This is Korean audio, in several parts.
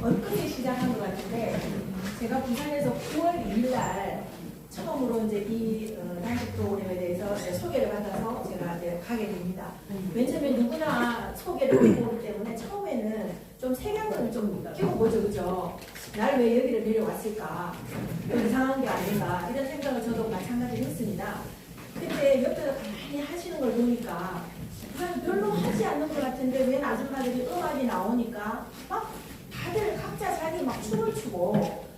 엊그제 시작한 것 같은데 제가 부산에서 9월 2일 날 처음으로 이제 이 단식 프로그램에 대해서 소개를 받아서 제가 이제 가게 됩니다. 왜냐면 누구나 소개를 받고 오기 때문에 처음에는 좀 색양을 좀 키워보죠, 그죠? 나를 왜 여기를 내려왔을까? 이상한 게 아닌가? 이런 생각을 저도 마찬가지로 했습니다. 근데 옆에서 가만히 하시는 걸 보니까 그냥 별로 하지 않는 것 같은데 웬 아줌마들이 음악이 나오니까 막 다들 각자 자기 막 춤을 추고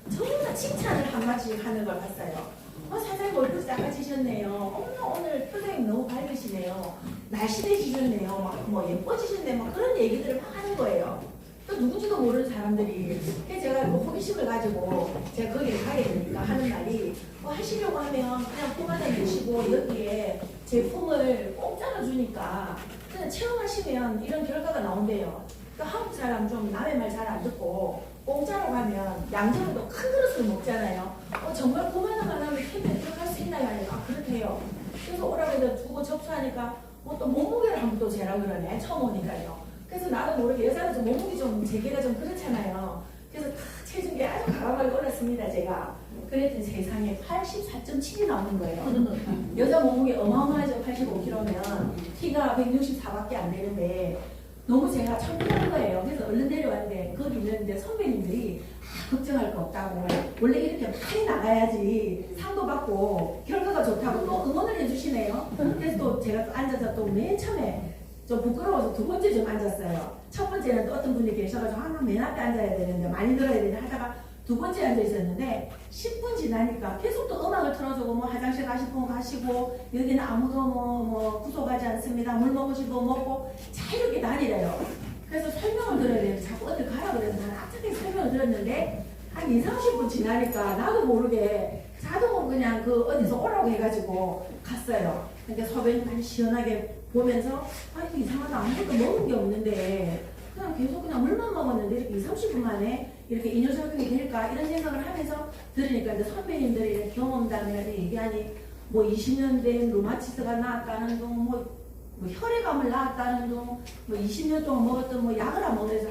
전부 다 칭찬을 한마디씩 하는 걸 봤어요. 사장님 얼굴 작아지셨네요. 어머나 오늘 표정이 너무 밝으시네요. 날씬해지셨네요. 막 뭐 예뻐지셨네. 막 그런 얘기들을 막 하는 거예요. 또 누군지도 모르는 사람들이. 그래서 제가 그 호기심을 가지고 제가 거기를 가게 되니까 하는 말이 하시려고 하면 그냥 포만에 주시고 여기에 제품을 공짜로 주니까 그냥 체험하시면 이런 결과가 나온대요. 그러니까 한국 사람 좀 남의 말 잘 안 듣고 공짜로 가면 양정도 큰 그릇을 먹잖아요. 정말 9만 원만 하면 캠페인 들어갈 수 있나요? 하니까 그렇대요. 그래서 오라고 해서 두고 접수하니까 또 몸무게를 한번 또 재라 그러네. 처음 오니까요. 그래서 나도 모르게 여자는 좀 몸무게 좀 재기가 좀 그렇잖아요. 그래서 다 체중이 아주 가방을 올랐습니다. 제가. 그랬더니 세상에 84.7이 나오는 거예요. 여자 몸무게 어마어마하죠. 85kg면 키가 164밖에 안 되는데 너무 제가 천분한 거예요. 그래서 얼른 내려왔는데 거기 있는데 선배님들이 걱정할 거 없다고 원래 이렇게 많이 나가야지 상도 받고 결과가 좋다고 또 응원을 해주시네요. 그래서 또 제가 또 앉아서 또 맨 처음에 좀 부끄러워서 두 번째 좀 앉았어요. 첫 번째는 또 어떤 분이 계셔가지고 항상 맨 앞에 앉아야 되는데 많이 들어야 되는데 하다가 두 번째 앉아 있었는데 10분 지나니까 계속 또 음악을 틀어주고 뭐 화장실 가시고 가시고 여기는 아무도 뭐 구속하지 않습니다. 물 먹고 싶으면 먹고 자유롭게 다니래요. 그래서 설명을 들어야 되는데 자꾸 어딜 가라 그래서 나는 앞차게 설명을 들었는데 한 2, 30분 지나니까 나도 모르게 자동으로 그냥 그 어디서 오라고 해가지고 갔어요. 그러니까 선배님 시원하게 보면서 이거 이상하다 아무것도 먹은 게 없는데 그냥 계속 그냥 물만 먹었는데 이렇게 2, 30분 만에 이렇게 인효작용이 될까 이런 생각을 하면서 들으니까 이제 선배님들이 이렇게 경험담을 얘기하니 뭐 20년 된 루마티스가 나았다는 둥, 뭐 혈액암을 낳았다는 둥, 뭐 20년 동안 먹었던 뭐 약을 안 먹으면서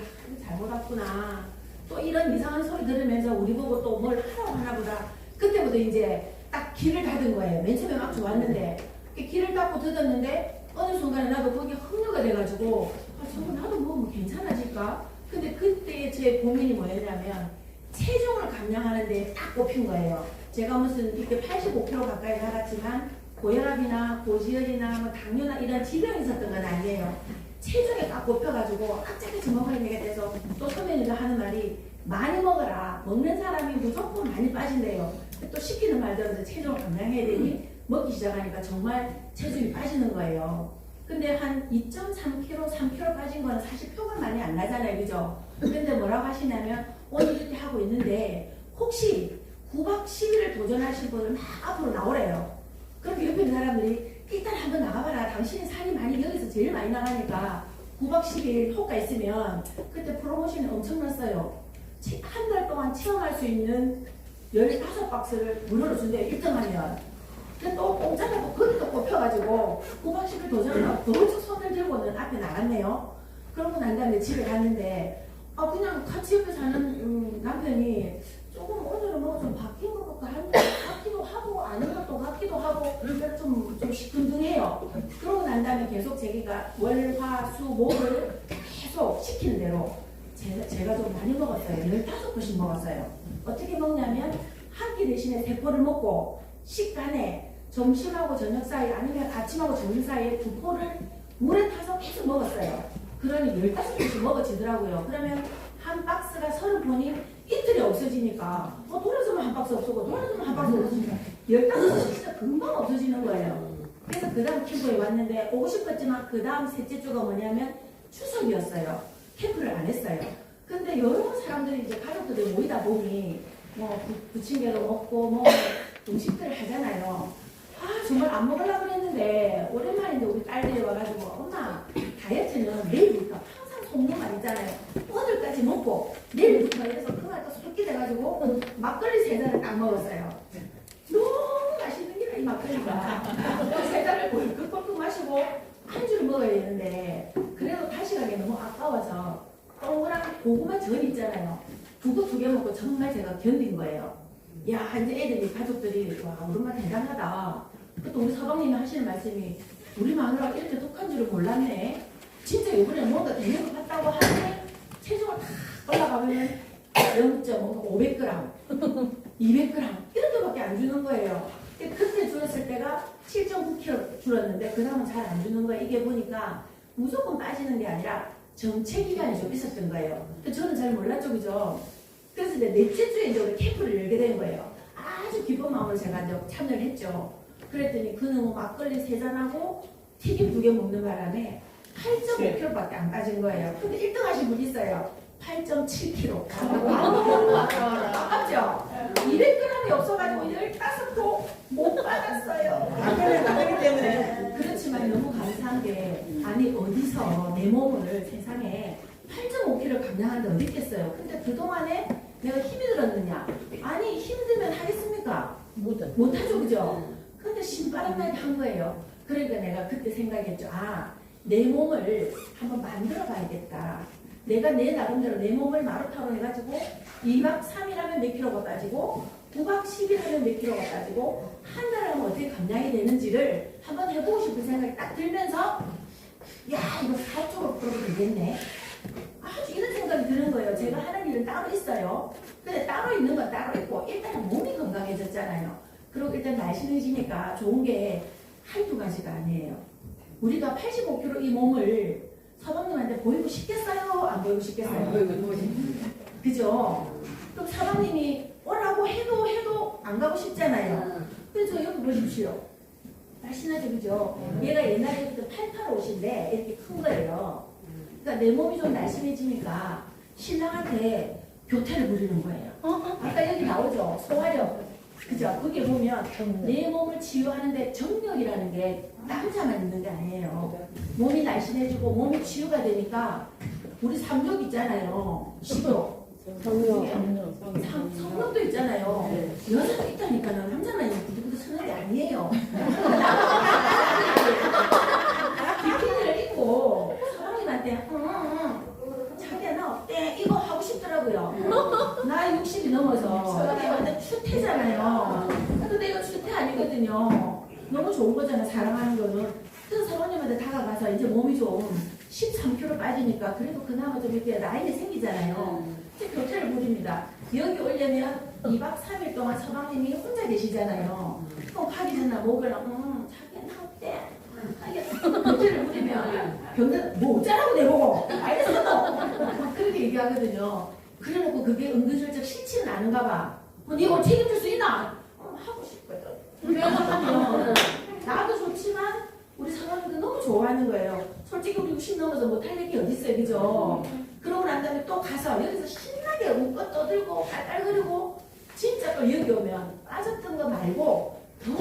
잘못 왔구나. 또 이런 이상한 소리 들으면서 우리 보고 또 뭘 하라고 하나 보다. 그때부터 이제 딱 길을 닫은 거예요. 맨 처음에 막 좋았는데 길을 닫고 닫았는데 어느 순간에 나도 거기에 합류가 돼가지고 저거 나도 뭐 괜찮아질까? 근데 그때 제 고민이 뭐였냐면 체중을 감량하는데 딱 꼽힌 거예요. 제가 무슨 이렇게 85kg 가까이 나갔지만 고혈압이나 고지혈이나 뭐 당뇨나 이런 질병이 있었던 건 아니에요. 체중에 딱 꼽혀가지고 갑자기 먹어야 되겠다 또 선배님들 하는 말이 많이 먹어라. 먹는 사람이 무조건 많이 빠진대요. 또 시키는 말대로 체중을 감량해야 되니 먹기 시작하니까 정말 체중이 빠지는 거예요. 근데 한 2.3kg, 3kg 빠진 거는 사실 표가 많이 안 나잖아요. 그죠? 근데 뭐라고 하시냐면 오늘 이렇게 하고 있는데 혹시 9박 10일을 도전하실 분은 막 앞으로 나오래요. 그럼 옆에 있는 사람들이 일단 한번 나가봐라. 당신이 살이 많이 여기서 제일 많이 나가니까 9박 10일 효과 있으면 그때 프로모션이 엄청났어요. 한 달 동안 체험할 수 있는 15박스를 무료로 준대요. 1등하면. 근데 또 공짜라고 거기도 꼽혀가지고 9박 10일 도전하고 벌쩍 손을 들고는 앞에 나갔네요. 그러고 난 다음에 집에 갔는데 그냥 같이 옆에 사는 남편이 조금 오늘은 뭐 좀 바뀐 것 같기도 하고 아닌 것도 같기도 하고 그러니까 좀 시큰둥해요. 그러고 난 다음에 계속 자기가 월, 화, 수, 목을 계속 시키는 대로 제가 좀 많이 먹었어요. 15번씩 먹었어요. 어떻게 먹냐면 한 끼 대신에 3포를 먹고 식단에 점심하고 저녁 사이 아니면 아침하고 저녁 사이에 2포를 물에 타서 계속 먹었어요. 그러니 15번씩 먹어지더라고요. 그러면 한 박스가 30번이 이틀이 없어지니까 돌아서면 한 박스 없어지고 돌아서면 한 박스 없어지니까 15번씩 진짜 금방 없어지는 거예요. 그래서 그 다음 캠프에 왔는데 오고 싶었지만 그 다음 셋째 주가 뭐냐면 추석이었어요. 캠프를 안 했어요. 근데 여러 사람들이 이제 가족들이 모이다 보니 뭐 부침개도 먹고 뭐 음식들을 하잖아요. 정말 안 먹으려고 그랬는데 오랜만인데 우리 딸들이 와가지고 엄마 다이어트는 내일부터 항상 속는 있잖아요. 오늘까지 먹고 내일부터 이래서 그날 또 쏟게 돼가지고 막걸리 3잔을 딱 먹었어요. 너무 맛있는 게 이 막걸리가 3잔을 꿀꺽꿀꺽 마시고 안주를 먹어야 되는데 그래도 다시 가기 너무 아까워서 동그란 고구마 전 있잖아요. 국어 2개 먹고 정말 제가 견딘 거예요. 야, 이제 애들이, 가족들이, 와, 우리 엄마 대단하다. 그것도 우리 서방님이 하시는 말씀이, 우리 마누라가 이렇게 독한 줄은 몰랐네. 진짜 이번에 뭔가 되는 것 같다고 하는데, 체중을 다 올라가면 0.500g, 200g, 이렇게밖에 안 주는 거예요. 그때 줄었을 때가 7.9kg 줄었는데, 그 다음은 잘 안 주는 거예요. 이게 보니까 무조건 빠지는 게 아니라, 정체 기간이 좀 있었던 거예요. 저는 잘 몰랐죠, 그죠? 그래서 이제 넷째 주에 이제 우리 캠프를 열게 된 거예요. 아주 기쁜 마음으로 제가 이제 참여를 했죠. 그랬더니 그는 막걸리 3잔하고 튀김 2개 먹는 바람에 8.5kg밖에 안 빠진 거예요. 근데 1등 하신 분 있어요. 8.7kg. 아깝죠? 200g이 없어가지고 15호 못 받았어요. 막걸리 나가기 때문에. 그렇지만 너무 감사한 게, 아니 어디서 내 몸을 세상에 8.5kg 감량하는데 어디 있겠어요. 근데 그동안에 내가 힘이 들었느냐? 아니 힘들면 하겠습니까? 못하죠, 그죠? 근데 신바람 나게 한 거예요. 그러니까 내가 그때 생각했죠. 아, 내 몸을 한번 만들어 봐야겠다. 내가 내 나름대로 내 몸을 마루타로 해가지고 2박 3일 하면 몇 킬로가 빠지고 9박 10일 하면 몇 킬로가 빠지고 한 달 하면 어떻게 감량이 되는지를 한번 해보고 싶은 생각이 딱 들면서, 야, 이거 사업 쪽으로 풀어도 되겠네. 아주 이런 생각이 드는 거예요. 제가 하는 일은 따로 있어요. 근데 따로 있는 건 따로 있고, 일단 몸이 건강해졌잖아요. 그리고 일단 날씬해지니까 좋은 게 한두 가지가 아니에요. 우리가 85kg 이 몸을 서방님한테 보이고 싶겠어요? 안 보이고 싶겠어요? 그죠? 그럼 서방님이 오라고 해도 안 가고 싶잖아요. 그래서 여기 보십시오. 날씬하죠, 그죠? 얘가 옛날에부터 88옷인데 이렇게 큰 거예요. 그러니까 내 몸이 좀 날씬해지니까 신랑한테 교태를 부리는 거예요. 아까 여기 나오죠? 소화력. 그죠? 거기에 보면 내 몸을 치유하는데 정력이라는 게 남자만 있는 게 아니에요. 몸이 날씬해지고 몸이 치유가 되니까 우리 삼력 있잖아요. 식욕. 성력도 있잖아요. 여자도 있다니까요. 남자만 있는 부두부두 서는 게 아니에요. 비키니를 입고 사람님한테 자기야 나 어때? 이거 하고 싶더라고요. 나 60이 넘어서. 근데 완전 추태잖아요. 근데 이거 추태 아니거든요. 너무 좋은 거잖아요. 사랑하는 거는. 그래서 사모님한테 다가가서 이제 몸이 좀 13kg 빠지니까 그래도 그나마 좀 이렇게 라인이 생기잖아요. 이제 교체를 부립니다. 여기 오려면 2박 3일 동안 서방님이 혼자 계시잖아요. 그럼 가기 전에 목을 자기야 나 어때? 교체를 부리면 병든 뭐 어쩌라고 내보고 알겠어. 그렇게 얘기하거든요. 그래놓고 그게 은근슬쩍 싫지는 않은가 봐. 네 이걸 책임질 수 있나? 하고 싶거든. 그러거든요. 나도 좋지만 우리 사모님도 너무 좋아하는 거예요. 솔직히 우리 60 넘어서 못할 얘기 어디 있어요, 그죠? 그러고 난 다음에 또 가서 여기서 신나게 웃고 떠들고 깔깔거리고 진짜 또 여기 오면 빠졌던 거 말고 또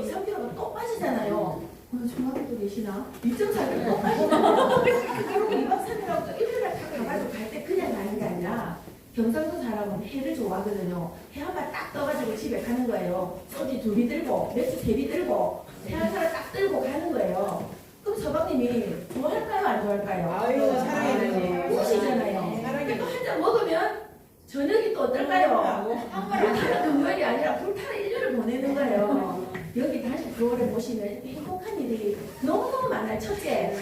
2, 3kg가 또 빠지잖아요. 오늘 중학교도 계시나? 2.4kg 또 빠지잖아요. 그리고 2박 3일하고 또 일요일날 다 가가지고 갈 때 그냥 가는 게 아니라 경상도 사람은 회를 좋아하거든요. 회 한 번 딱 떠가지고 집에 가는 거예요. 소주 2비 들고 맥주 3비 들고 회 한 사람 딱 들고 가는 거예요. 그럼 서방님이 좋아할까요? 안 좋아할까요? 아유, 사랑해야지. 우시잖아요. 그러니까 한 잔 먹으면 저녁이 또 어떨까요? 불타는 금요일이 아니라 불타는 일요일을 보내는 거예요. 여기 다시 9월에 보시면 행복한 일이 너무너무 많아요. 첫째,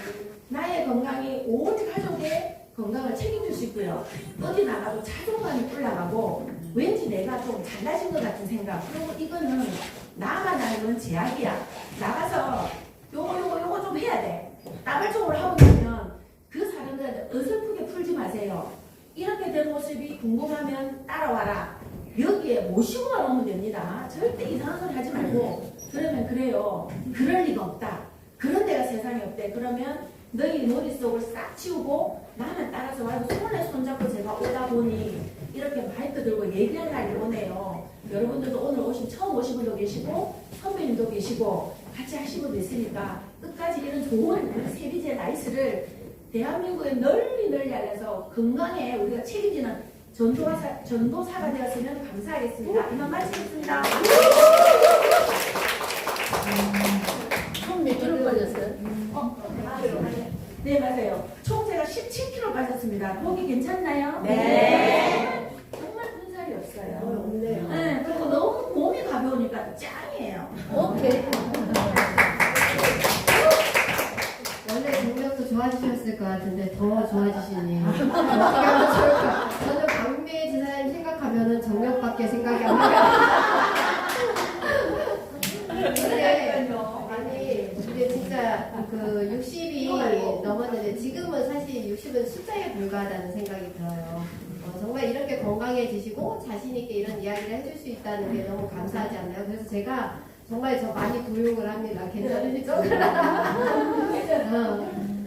나의 건강이 온 가족의 건강을 책임질 수 있고요. 어디 나가도 자존감이 올라가고 왠지 내가 좀 잘나신 것 같은 생각. 그리고 이거는 나만 알면 제약이야. 나가서 요거 좀 해야 돼. 나발적으로 하고 나면 그 사람들한테 어설프게 풀지 마세요. 이렇게 된 모습이 궁금하면 따라와라. 여기에 모시고만 오면 됩니다. 절대 이상한 소리 하지 말고 그러면 그래요. 그럴 리가 없다. 그런 데가 세상에 없대. 그러면 너희 머릿속을 싹 치우고 나만 따라서 와서 손에 손잡고 제가 오다 보니 이렇게 마이크 들고 얘기할 날이 오네요. 여러분들도 오늘 처음 오신 분도 계시고 선배님도 계시고 같이 하신 분도 있으니까 끝까지 이런 좋은 세비제 나이스를 대한민국에 널리 알려서 건강에 우리가 책임지는 전도사가 되었으면 감사하겠습니다. 이만 마치겠습니다. 처음 몇 킬로 빠졌어요? 네, 맞아요. 총 제가 17kg 빠졌습니다. 보기 괜찮나요? 네. 네, 그리고 너무 몸이 가벼우니까 짱이에요. 오케이. 원래 정력도 좋아지셨을 것 같은데 더 좋아지시네요. 어떻게 하면 좋을까? 저는 강미애 지사님 생각하면은 정력밖에 생각이 안 나요. 근데 진짜 그 60이 넘었는데 지금은 사실 60은 숫자에 불과하다는 생각이 들어요. 정말 이렇게 건강해지시고 자신있게 이런 이야기를 해줄 수 있다는 게 너무 감사하지 않나요? 그래서 제가 정말 저 많이 도용을 합니다. 괜찮으시죠?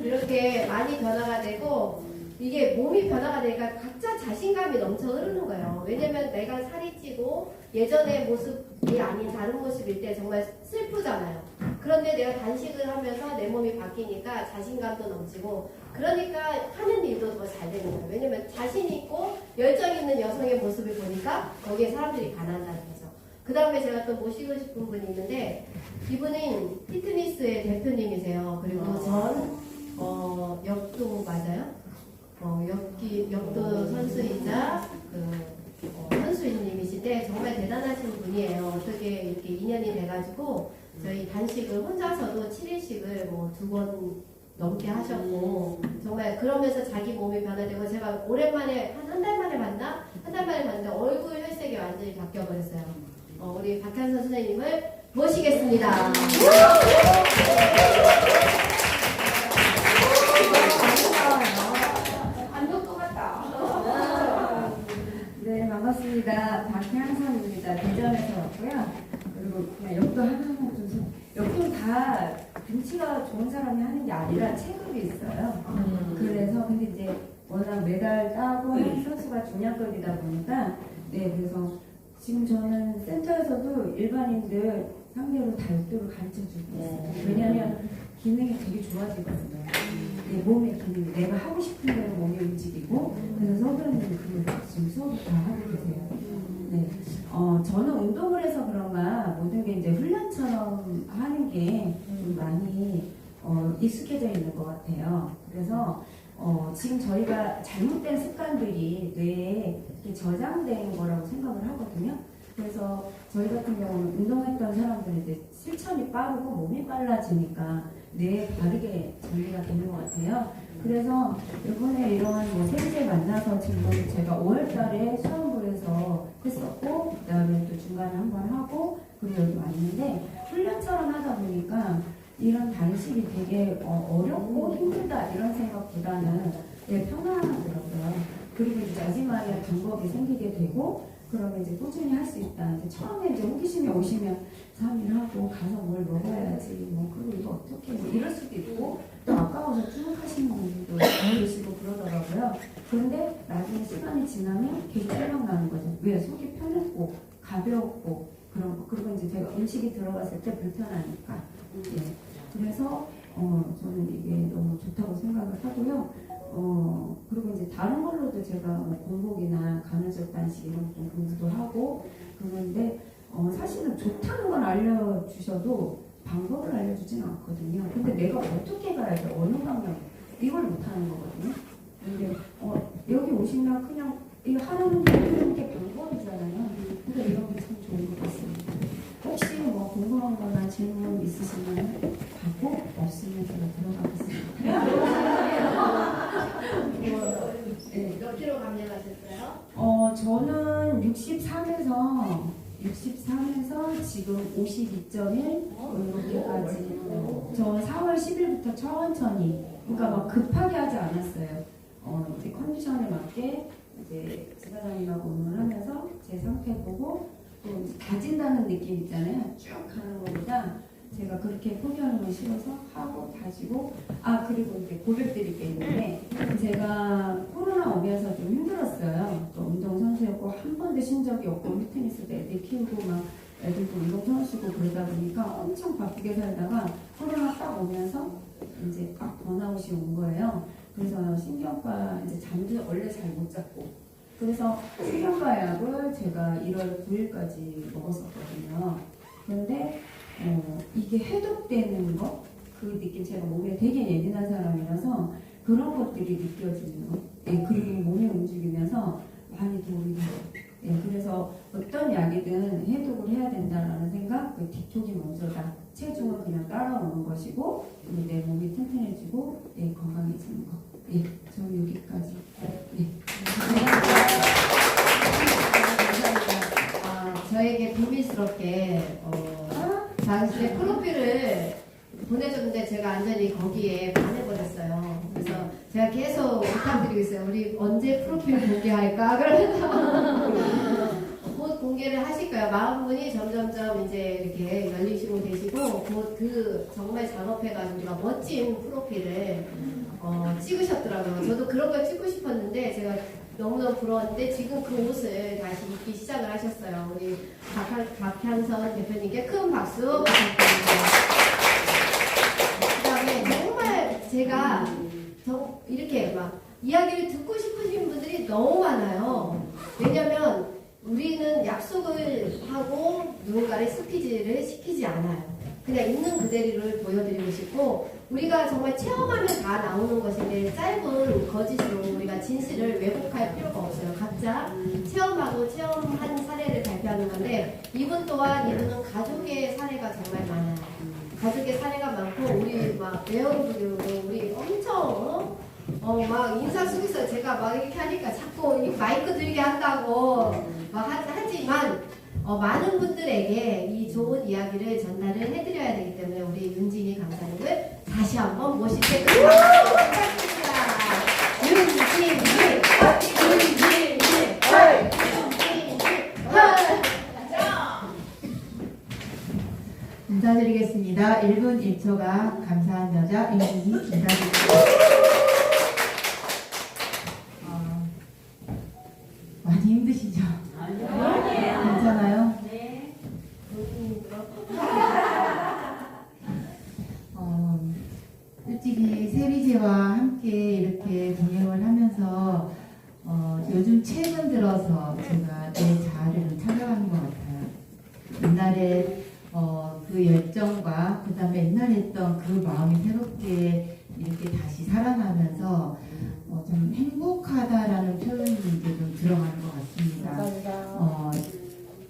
이렇게 많이 변화가 되고 이게 몸이 변화가 되니까 각자 자신감이 넘쳐 흐르는 거예요. 왜냐면 내가 살이 찌고 예전의 모습이 아닌 다른 모습일 때 정말 슬프잖아요. 그런데 내가 단식을 하면서 내 몸이 바뀌니까 자신감도 넘치고 그러니까 하는 일도 더 잘 되는 거예요. 왜냐면 자신 있고 열정 있는 여성의 모습을 보니까 거기에 사람들이 반한다는 거죠. 그 다음에 제가 또 모시고 싶은 분이 있는데 이분은 피트니스의 대표님이세요. 그리고 전 역도 맞아요? 역도 선수이자 선수님이신데 정말 대단하신 분이에요. 어떻게 이렇게 인연이 돼가지고 저희 단식을 혼자서도 7일씩을 뭐 2번 넘게 하셨고 정말 그러면서 자기 몸이 변화되고 제가 오랜만에 한 달 만에 봤나? 한 달 만에 봤는데 얼굴 혈색이 완전히 바뀌어버렸어요. 우리 박한선 선생님을 모시겠습니다. 네, 반갑습니다. 박향선입니다. 대전에서 왔고요. 그리고 그냥 역도 하나만 좀 역도 다 등치가 좋은 사람이 하는 게 아니라 체급이 있어요. 그래서 근데 이제 워낙 메달 따고 하는 선수가 중량급이다 보니까 그래서 지금 저는 센터에서도 일반인들 상대로 다 역도를 가르쳐 주고 있어요. 왜냐하면 기능이 되게 좋아지거든요. 몸의 기능, 내가 하고 싶은 대로 몸이 움직이고 그래서 서브라님 그걸 지금 수업을 다 하고 계세요. 네, 저는 운동을 해서 그런가 모든 게 이제 훈련처럼 하는 게 좀 많이 익숙해져 있는 것 같아요. 그래서 지금 저희가 잘못된 습관들이 뇌에 이렇게 저장된 거라고 생각을 하거든요. 그래서 저희 같은 경우는 운동했던 사람들은 이제 실천이 빠르고 몸이 빨라지니까 뇌에 바르게 정리가 되는 것 같아요. 그래서 이번에 이런 생제 만나서 지금 제가 5월달에 수원부에서 했었고 그다음에 또 중간에 한 번 하고 그리고 여기 왔는데 훈련처럼 하다 보니까 이런 단식이 되게 어렵고 힘들다 이런 생각보다는 편안하더라고요. 그리고 이제 자신만의 방법이 생기게 되고 그러면 이제 꾸준히 할 수 있다. 이제 처음에 이제 호기심이 오시면 3일 하고 가서 뭘 먹어야지 그리고 이거 어떻게 이럴 수도 있고 또 아까워서 쭉 하시는 분들도 계시고 그러더라고요. 그런데 나중에 시간이 지나면 계속 생각나는 거죠. 왜 속이 편했고 가벼웠고 그런 거. 그리고 이제 제가 음식이 들어갔을 때 불편하니까. 그래서 저는 이게 너무 좋다고 생각을 하고요. 그리고 이제 다른 걸로도 제가 공복이나 간헐적 단식 이런 거 공부도 하고 그런데 사실은 좋다는 건 알려주셔도 방법을 알려주지는 않거든요. 근데 내가 어떻게 가야 돼? 어느 방향? 이걸 못하는 거거든요. 근데 여기 오시면 그냥 이거 하는 게 방법이잖아요. 근데 이런 게 참 좋은 것 같습니다. 혹시 궁금한 거나 질문 있으시면 받고 없으면 제가 들어가겠습니다. 몇 킬로 감량하셨어요? 저는 63에서 지금 52.1 이렇게까지. 저 4월 10일부터 천천히, 그러니까 막 급하게 하지 않았어요. 이제 컨디션에 맞게 이제 지사장님하고 운동을 하면서 제 상태 보고 또 다진다는 느낌 있잖아요. 쭉 가는 것보다 제가 그렇게 포기하는 건 싫어서 하고 다지고. 그리고 이제 고백드릴 게 있는데 제가 코로나 오면서 좀 힘들었어요. 또 운동선수였고 한 번도 쉰 적이 없고 피트니스도 애들 키우고 막 애들도 운동선수고 그러다 보니까 엄청 바쁘게 살다가 코로나 딱 오면서 이제 딱 번아웃이 온 거예요. 그래서 신경과 이제 잠도 원래 잘 못 잤고 그래서 신경과 약을 제가 1월 9일까지 먹었었거든요. 그런데 이게 해독되는 거, 그 느낌, 제가 몸에 되게 예민한 사람이라서 그런 것들이 느껴지는 거. 그리고 몸이 움직이면서 많이 도움이 돼요. 네, 그래서 어떤 약이든 해독을 해야 된다라는 생각, 그 뒤쪽이 먼저다. 체중은 그냥 따라오는 것이고, 내 몸이 튼튼해지고, 예, 건강해지는 거. 예, 저 여기까지. 네. 저에게 비밀스럽게 당신의 프로필을 보내줬는데 제가 완전히 거기에 반해버렸어요. 그래서 제가 계속 부탁드리고 있어요. 우리 언제 프로필 공개할까? 그러면서 곧 공개를 하실 거예요. 마음문이 점점점 이제 이렇게 열리시고 계시고 곧 그 정말 작업해가지고 우리가 멋진 프로필을 찍으셨더라고요. 저도 그런 걸 찍고 싶었는데 제가 너무너무 부러웠는데 지금 그 옷을 다시 입기 시작을 하셨어요. 우리 박향선 대표님께 큰 박수 부탁드립니다. 그 다음에 정말 제가 이렇게 막 이야기를 듣고 싶으신 분들이 너무 많아요. 왜냐면 우리는 약속을 하고 누군가를 스피지를 시키지 않아요. 그냥 있는 그대로를 보여드리고 싶고 우리가 정말 체험하면 다 나오는 것인데 짧은 거짓으로 우리가 진실을 왜곡할 필요가 없어요. 각자 체험하고 체험한 사례를 발표하는 건데 이분 또한 이분은 가족의 사례가 정말 많아요. 가족의 사례가 많고 우리 막 내연부교도 우리 엄청 막 인사 속에서 제가 막 이렇게 하니까 자꾸 이 마이크 들게 한다고 막 하지만 많은 분들에게 이 좋은 이야기를 전달을 해드려야 되기 때문에 우리 윤진이 강사님을 다시 한번 모실 때 부탁드립니다. 윤진이 인사드리겠습니다. 1분 1초가 감사한 여자 윤진이 인사드립니다. 많이 힘드시죠? 괜찮아요? 네. 솔직히 세비제와 함께 이렇게 동행을 하면서 요즘 최근 들어서 제가 내 자아를 찾아가는 것 같아요. 옛날에 그 열정과 그 다음에 옛날에 했던 그 마음이 새롭게 이렇게 다시 살아나면서 좀 행복하다라는 표현이 이제 좀 들어가는 것 같습니다.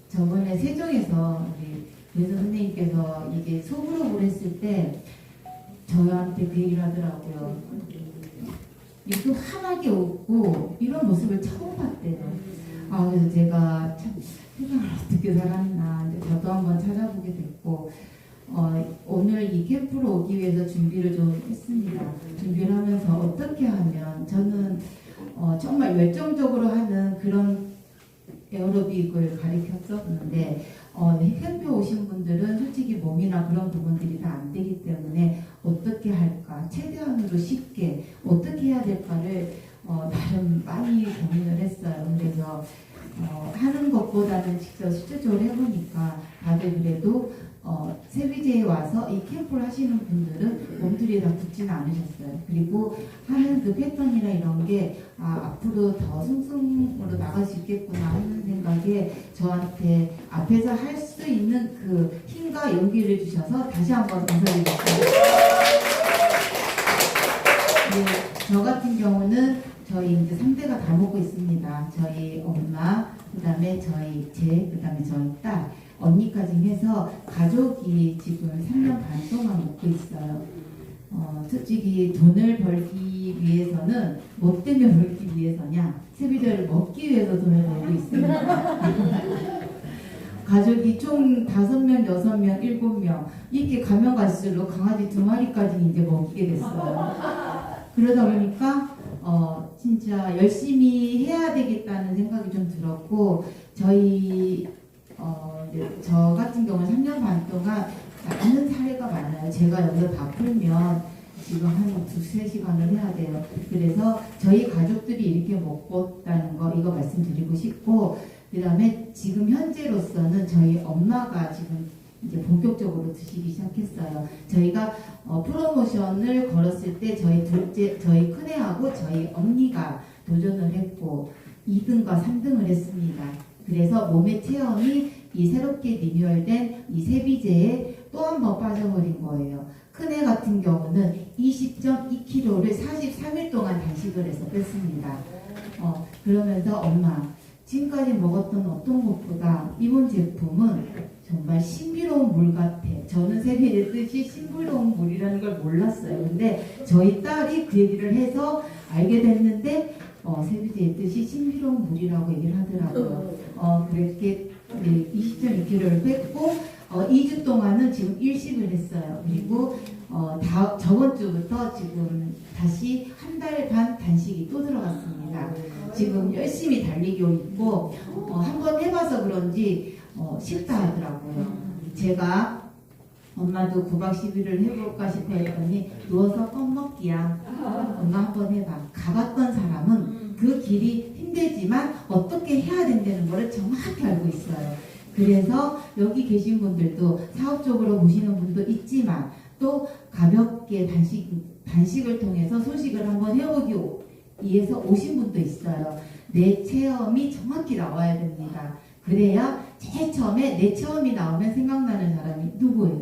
저번에 세종에서 우리 교수 선생님께서 이게 소그룹을 했을 때 저한테 그 얘기를 하더라고요. 이렇게 환하게 웃고 이런 모습을 처음 봤대요. 그래서 제가 참 세상을 어떻게 살았나 이제 저도 한번 찾아보게 됐고 오늘 이 캠프로 오기 위해서 준비를 좀 했습니다. 준비를 하면서 어떻게 하면 저는 정말 열정적으로 하는 그런 에어로빅을 가르쳤었는데 캠프에 오신 분들은 솔직히 몸이나 그런 부분들이 다 안 되기 때문에 어떻게 할까 최대한으로 쉽게 어떻게 해야 될까를 나름 많이 고민을 했어요. 그래서 하는 것보다는 직접 실질적으로 해보니까 다들 그래도 세비제에 와서 이 캠프를 하시는 분들은 몸들이 다 붙지는 않으셨어요. 그리고 하는 그 패턴이나 이런 게 앞으로 더 승승으로 나갈 수 있겠구나 하는 생각에 저한테 앞에서 할 수 있는 그 힘과 용기를 주셔서 다시 한번 감사드립니다. 저 같은 경우는 저희 이제 3대가 다 먹고 있습니다. 저희 엄마, 그 다음에 저희 그 다음에 저희 딸, 언니까지 해서 가족이 지금 3년 반 동안 먹고 있어요. 솔직히 돈을 벌기 위해서는 뭐 때문에 벌기 위해서냐? 세비제를 먹기 위해서 돈을 벌고 있습니다. 가족이 총 5명, 6명, 7명 이렇게 가면 갈수록 강아지 2마리까지 이제 먹이게 됐어요. 그러다 보니까 진짜 열심히 해야 되겠다는 생각이 좀 들었고 저희 저 같은 경우는 3년 반 동안 많은 사례가 많아요. 제가 여기서 다 풀면 지금 한 2-3시간을 해야 돼요. 그래서 저희 가족들이 이렇게 먹고 있다는 거 이거 말씀드리고 싶고 그 다음에 지금 현재로서는 저희 엄마가 지금 이제 본격적으로 드시기 시작했어요. 저희가 프로모션을 걸었을 때 저희 큰애하고 저희 언니가 도전을 했고 2등과 3등을 했습니다. 그래서 몸의 체험이 이 새롭게 리뉴얼된 이 세비제에 또 한 번 빠져버린 거예요. 큰애 같은 경우는 20.2kg를 43일 동안 단식을 해서 뺐습니다. 그러면서 엄마 지금까지 먹었던 어떤 것보다 이번 제품은 정말 신비로운 물 같아. 저는 세비의 뜻이 신비로운 물이라는 걸 몰랐어요. 근데 저희 딸이 그 얘기를 해서 알게 됐는데 세비의 뜻이 신비로운 물이라고 얘기를 하더라고요. 그렇게 20.2kg를 뺐고 2주 동안은 지금 일식을 했어요. 그리고 저번 주부터 지금 다시 한 달 반 단식이 또 들어갔습니다. 지금 열심히 달리고 있고 한번 해봐서 그런지 쉽다 하더라고요. 제가 엄마도 9박 10일을 해볼까 싶어 했더니 누워서 껌 먹기야. 엄마 한번 해봐. 가봤던 사람은 그 길이 힘들지만 어떻게 해야 된다는 거를 정확히 알고 있어요. 그래서 여기 계신 분들도 사업적으로 보시는 분도 있지만 또 가볍게 단식을 통해서 소식을 한번 해보기 위해서 오신 분도 있어요. 내 체험이 정확히 나와야 됩니다. 그래야 제일 처음에 내 체험이 나오면 생각나는 사람이 누구예요?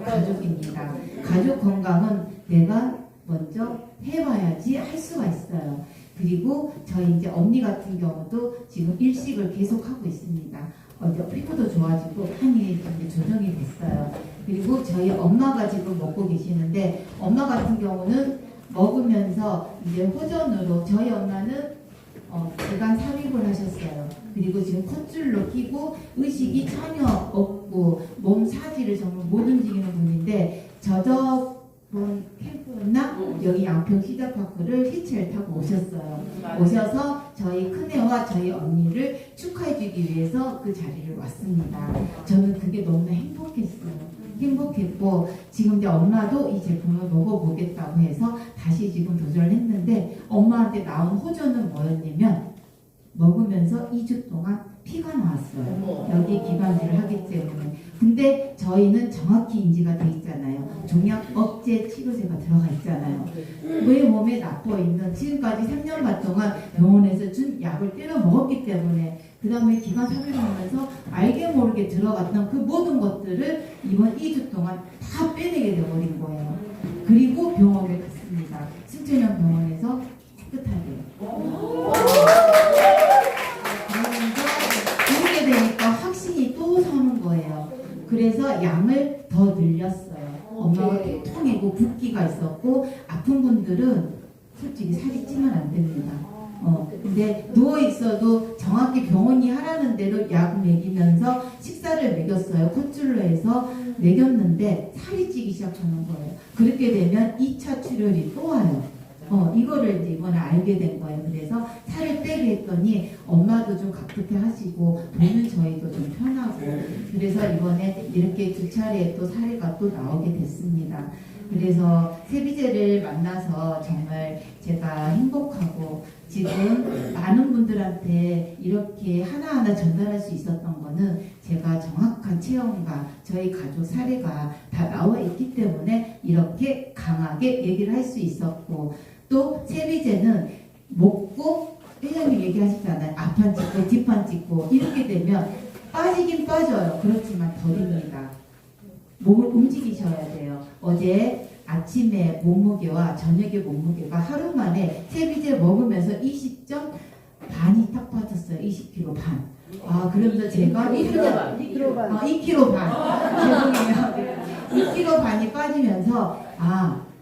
가족입니다. 가족 건강은 내가 먼저 해봐야지 할 수가 있어요. 그리고 저희 이제 언니 같은 경우도 지금 일식을 계속하고 있습니다. 피부도 좋아지고 한이 이제 조정이 됐어요. 그리고 저희 엄마가 지금 먹고 계시는데 엄마 같은 경우는 먹으면서 이제 호전으로 저희 엄마는 기관 삽입을 하셨어요. 그리고 지금 콧줄로 끼고 의식이 전혀 없고 몸 사지를 정말 못 움직이는 분인데 저번 캠프였나? 여기 양평 시다파크를 휘체를 타고 오셨어요. 오셔서 저희 큰애와 저희 언니를 축하해주기 위해서 그 자리를 왔습니다. 저는 그게 너무나 행복했고 지금 이제 엄마도 이 제품을 먹어보겠다고 해서 다시 지금 도전을 했는데 엄마한테 나온 호전은 뭐였냐면 먹으면서 2주 동안 피가 나왔어요. 여기 기관지를 하기 때문에. 근데 저희는 정확히 인지가 돼 있잖아요. 종양 억제 치료제가 들어가 있잖아요. 왜 몸에 나빠 있는 지금까지 3년 반 동안 병원에서 준 약을 때려 먹었기 때문에 그 다음에 기관 삽입을 하면서 알게 모르게 들어갔던 그 모든 것들을 이번 2주 동안 다 빼내게 되어버린 거예요. 그리고 병원에 갔습니다. 승천형 병원에서 깨끗하게. 그러면서 그렇게 되니까 확신이 또 서는 거예요. 그래서 양을 더 늘렸어요. 엄마가 통통이고 붓기가 있었고 아픈 분들은 솔직히 살이 찌면 안 됩니다. 근데 누워 있어도 정확히 병원이 하라는 대로 약 먹이면서 식사를 먹였어요. 콧줄로 해서 먹였는데 살이 찌기 시작하는 거예요. 그렇게 되면 2차 출혈이 또 와요. 이거를 이제 이번에 알게 된 거예요. 그래서 살을 빼게 했더니 엄마도 좀 가뜩해 하시고 보는 저희도 좀 편하고 그래서 이번에 이렇게 2차례 또 사례가 또 나오게 됐습니다. 그래서 세비제를 만나서 정말 제가 행복하고 지금 많은 분들한테 이렇게 하나하나 전달할 수 있었던 거는 제가 정확한 체험과 저희 가족 사례가 다 나와 있기 때문에 이렇게 강하게 얘기를 할 수 있었고 또 세비제는 먹고 회장님 얘기하셨잖아요. 앞판 찍고 뒷판 찍고 이렇게 되면 빠지긴 빠져요. 그렇지만 덜입니다. 몸을 움직이셔야 돼요. 어제 아침에 몸무게와 저녁에 몸무게가 하루 만에 세비제 먹으면서 20점 반이 딱 빠졌어요. 20kg 반. 그러면서 제가 2kg 반. 2kg 반. 죄송해요. 2kg 반이 빠지면서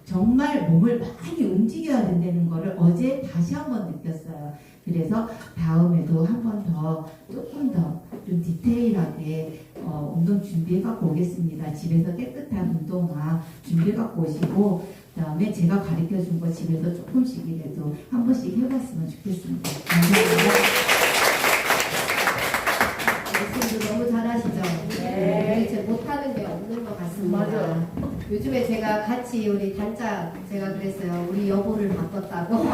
정말 몸을 많이 움직여야 된다는 거를 어제 다시 한번 느꼈어요. 그래서 다음에도 한 번 더 조금 더 좀 디테일하게 운동 준비해 갖고 오겠습니다. 집에서 깨끗한 운동화 준비해 갖고 오시고 그다음에 제가 가르쳐 준 거 집에서 조금씩이라도 한 번씩 해봤으면 좋겠습니다. 감사합니다. 말씀도 너무 잘하시죠? 네. 제 못하는 게 없는 것 같습니다. 맞아. 요즘에 제가 같이 우리 단짝 제가 그랬어요. 우리 여보를 바꿨다고.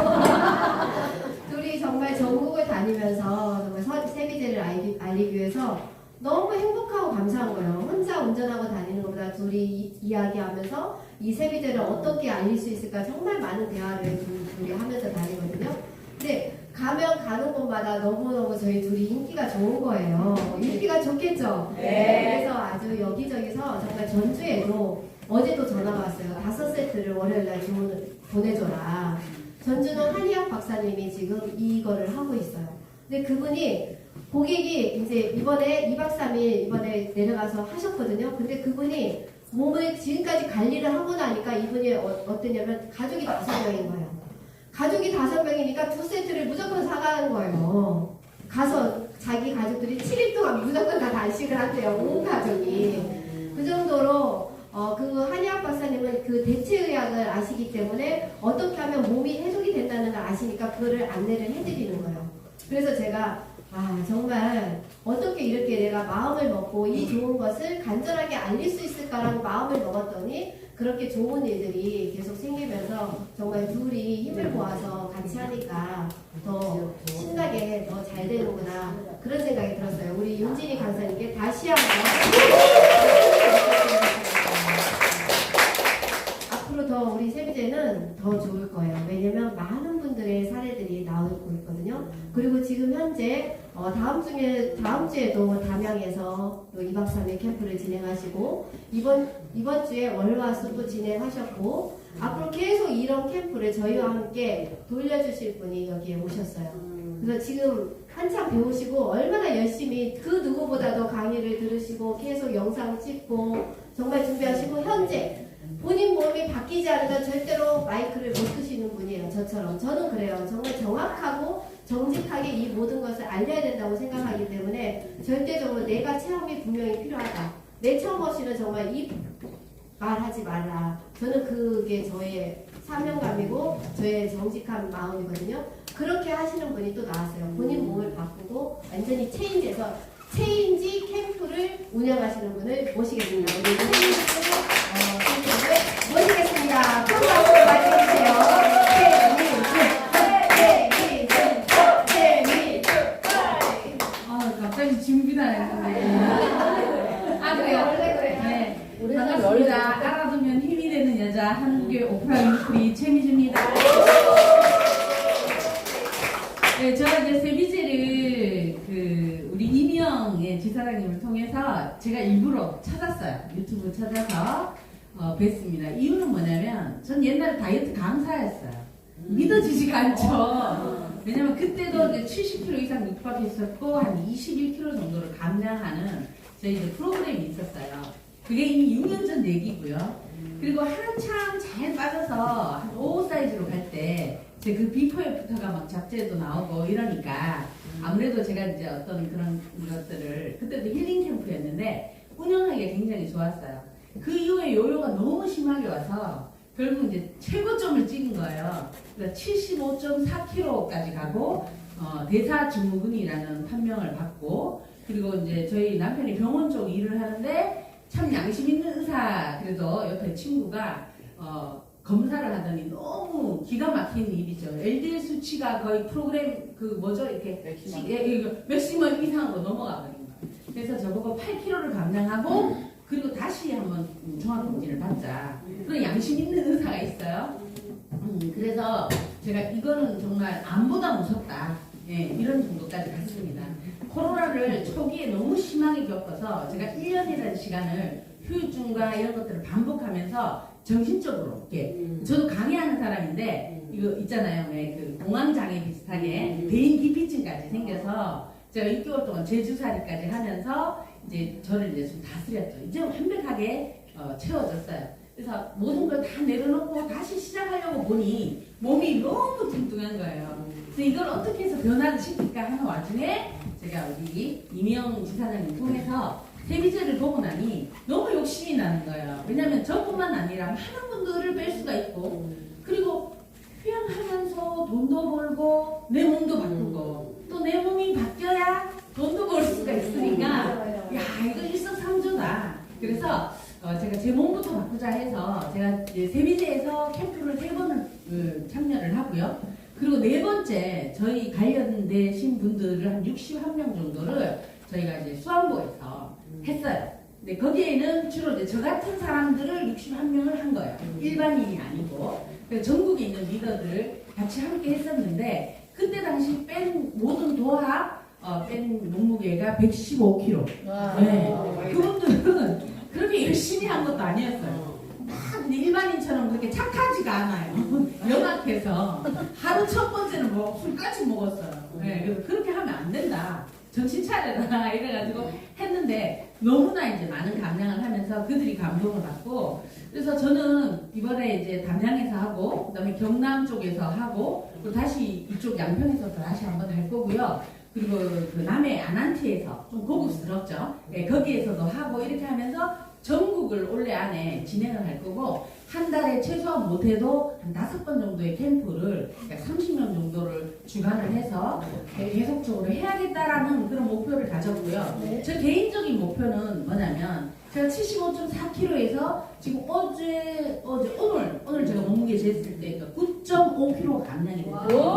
둘이 정말 전국을 다니면서 정말 세비제를 알리기 위해서 너무 행복하고 감사한 거예요. 혼자 운전하고 다니는 것보다 둘이 이야기하면서 이 세비제를 어떻게 알릴 수 있을까 정말 많은 대화를 둘이 하면서 다니거든요. 근데 가면 가는 곳마다 너무너무 저희 둘이 인기가 좋은 거예요. 인기가 좋겠죠? 네. 그래서 아주 여기저기서 정말 전주에도 어제도 전화가 왔어요. 5세트를 월요일날 주문을 보내줘라. 전주는 한의학 박사님이 지금 이거를 하고 있어요. 근데 그분이 고객이 이제 이번에 2박 3일 이번에 내려가서 하셨거든요. 근데 그분이 몸을 지금까지 관리를 하고 나니까 이분이 어떠냐면 가족이 5명인 거예요. 가족이 5명이니까 2세트를 무조건 사가는 거예요. 가서 자기 가족들이 7일 동안 무조건 다 단식을 한대요. 온 가족이. 그 정도로 그 한의학 박사님은 그 대체의학을 아시기 때문에 어떻게 하면 몸이 해독이 된다는 걸 아시니까 그거를 안내를 해드리는 거예요. 그래서 제가 정말 어떻게 이렇게 내가 마음을 먹고 이 좋은 것을 간절하게 알릴 수 있을까라고 마음을 먹었더니 그렇게 좋은 일들이 계속 생기면서 정말 둘이 힘을 모아서 같이 하니까 더 신나게 더 잘 되는구나 그런 생각이 들었어요. 우리 윤진이 강사님께 다시 한번 앞으로 더 우리 세미제는 더 좋을 거예요. 왜냐면 많은 분들의 사례들이 나오고 있거든요. 그리고 지금 현재 다음 주에도 담양에서 또 2박 3일 캠프를 진행하시고 이번 주에 월화수도 진행하셨고 앞으로 계속 이런 캠프를 저희와 함께 돌려주실 분이 여기에 오셨어요. 그래서 지금 한참 배우시고 얼마나 열심히 그 누구보다도 강의를 들으시고 계속 영상 찍고 정말 준비하시고 현재 본인 몸이 바뀌지 않으면 절대로 마이크를 못 쓰시는 분이에요. 저처럼. 저는 그래요. 정말 정확하고 정직하게 이 모든 것을 알려야 된다고 생각하기 때문에 절대적으로 내가 체험이 분명히 필요하다. 내 체험 없이는 정말 이 말하지 말라. 저는 그게 저의 사명감이고 저의 정직한 마음이거든요. 그렇게 하시는 분이 또 나왔어요. 본인 몸을 바꾸고 완전히 체인지에서 체인지 캠프를 운영하시는 분을 모시겠습니다. 우리 체인지 캠프를 모시겠습니다. 큰 박수 맞춰주세요. 갑자기 준비도 안 했는데. 그래요. 원래 그래. 네. 반갑습니다. 알아두면 힘이 되는 여자, 한국의 오프라 윈프리 최미주입니다. 네, 제가 이제 세미제를 우리 이미영의 지사장님을 통해서 제가 일부러 찾았어요. 유튜브 찾아서 뵀습니다. 이유는 뭐냐면 전 옛날에 다이어트 강사였어요. 믿어지지가 않죠. 왜냐면 그때도 이제 70kg 이상 육박했었고 한 21kg 정도를 감량하는 저희 이제 프로그램이 있었어요. 그게 이미 6년 전 얘기고요. 그리고 한참 잘 빠져서 한 5 사이즈로 갈 때 제 그 비포 애프터가 막 잡지에도 나오고 이러니까 아무래도 제가 이제 어떤 그런 것들을 그때도 힐링 캠프였는데 운영하기가 굉장히 좋았어요. 그 이후에 요요가 너무 심하게 와서 결국 이제 최고점을 찍은 거예요. 그러니까 75.4kg까지 가고 대사증후군이라는 판명을 받고 그리고 이제 저희 남편이 병원 쪽 일을 하는데 참 양심 있는 의사 그래도 옆에 친구가 검사를 하더니 너무 기가 막힌 일이죠. LDL 수치가 거의 프로그램 이렇게 맥시멈 이상으로 넘어가 버린 거예요. 그래서 저보고 8kg를 감량하고 그리고 다시 한번 종합검진을 받자. 그런 양심 있는 의사가 있어요. 그래서 제가 이거는 정말 암보다 무섭다. 예, 이런 정도까지 갔습니다. 코로나를 초기에 너무 심하게 겪어서 제가 1년이라는 시간을 후유증과 이런 것들을 반복하면서 정신적으로 이렇게 저도 강의하는 사람인데 이거 있잖아요. 그 공황장애 비슷하게 대인 기피증까지 생겨서 제가 6개월 동안 제주살이까지 하면서 이제 저를 이제 좀 다스렸죠. 이제 완벽하게 채워졌어요. 그래서 모든 걸 다 내려놓고 다시 시작하려고 보니 몸이 너무 뚱뚱한 거예요. 그래서 이걸 어떻게 해서 변화를 시킬까 하는 와중에 제가 우리 이미영 지사장님 통해서 세미제를 보고 나니 너무 욕심이 나는 거예요. 왜냐면 저뿐만 아니라 많은 분들을 뺄 수가 있고 그리고 휴양하면서 돈도 벌고 내 몸도 바꾸고 또 내 몸이 바뀌어야 돈도 벌 수가 있으니까 야 이거 일석삼조다. 그래서 제가 제 몸부터 바꾸자 해서 제가 이제 세미제에서 캠프를 3번을 참여를 하고요. 그리고 4번째 저희 관련되신 분들을 한 61명 정도를 저희가 이제 수안보에서 했어요. 근데 거기에는 주로 이제 저 같은 사람들을 61명을 한 거예요. 일반인이 아니고. 그래서 전국에 있는 리더들 같이 함께 했었는데 그때 당시 뺀 모든 도합 뺀 몸무게가 115kg. 네. 그분들은 그렇게 열심히 한 것도 아니었어요. 막 일반인처럼 그렇게 착하지가 않아요. 영악해서 하루 첫 번째는 뭐 술까지 먹었어요. 네, 그래서 그렇게 하면 안 된다. 정신 차려라 이래가지고 했는데 너무나 이제 많은 감량을 하면서 그들이 감동을 받고 그래서 저는 이번에 이제 담양에서 하고 그다음에 경남 쪽에서 하고 또 다시 이쪽 양평에서 다시 한번 할 거고요. 그리고 그 남해 아난티에서 좀 고급스럽죠. 네, 거기에서도 하고 이렇게 하면서 전국을 올해 안에 진행을 할 거고 한 달에 최소한 못해도 한 5번 정도의 캠프를 약 30명 정도를 주관을 해서 계속적으로 해야겠다라는 그런 목표를 가졌고요. 제 개인적인 목표는 뭐냐면 제가 75.4kg에서 지금 오늘 제가 몸무게 쟀을 때 9.5kg 감량이 됐어요.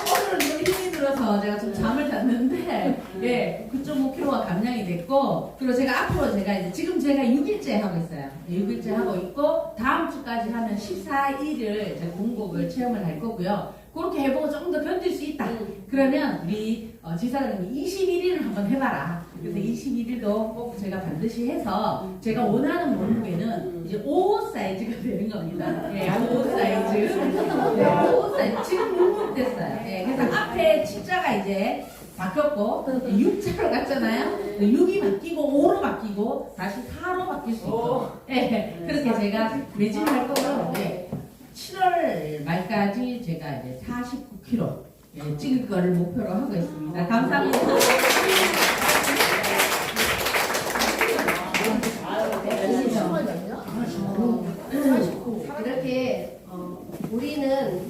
오늘은 좀 힘이 들어서 제가 좀 잠을 잤는데 예, 9.5kg가 감량이 됐고 그리고 제가 앞으로 이제 지금 제가 6일째 하고 있어요. 6일째 하고 있고 다음 주까지 하면 14일을 제가 공복을 체험을 할 거고요. 그렇게 해보고 조금 더 견딜 수 있다. 그러면 우리 지사장님이 21일을 한번 해봐라. 그래서 21일도 꼭 제가 반드시 해서 제가 원하는 몸무게는 이제 5 사이즈가 되는 겁니다. 예, 5 사이즈. 네, 5 사이즈. 지금 6 됐어요. 예, 그래서 앞에 칠자가 이제 바뀌었고 6자로 갔잖아요. 6이 바뀌고 5로 바뀌고 다시 4로 바뀔 수 있고 예, 그렇게 제가 매진할 거고요. 예, 7월 말까지 제가 이제 49kg 예, 찍을 거를 목표로 하고 있습니다. 감사합니다. 이렇게 우리는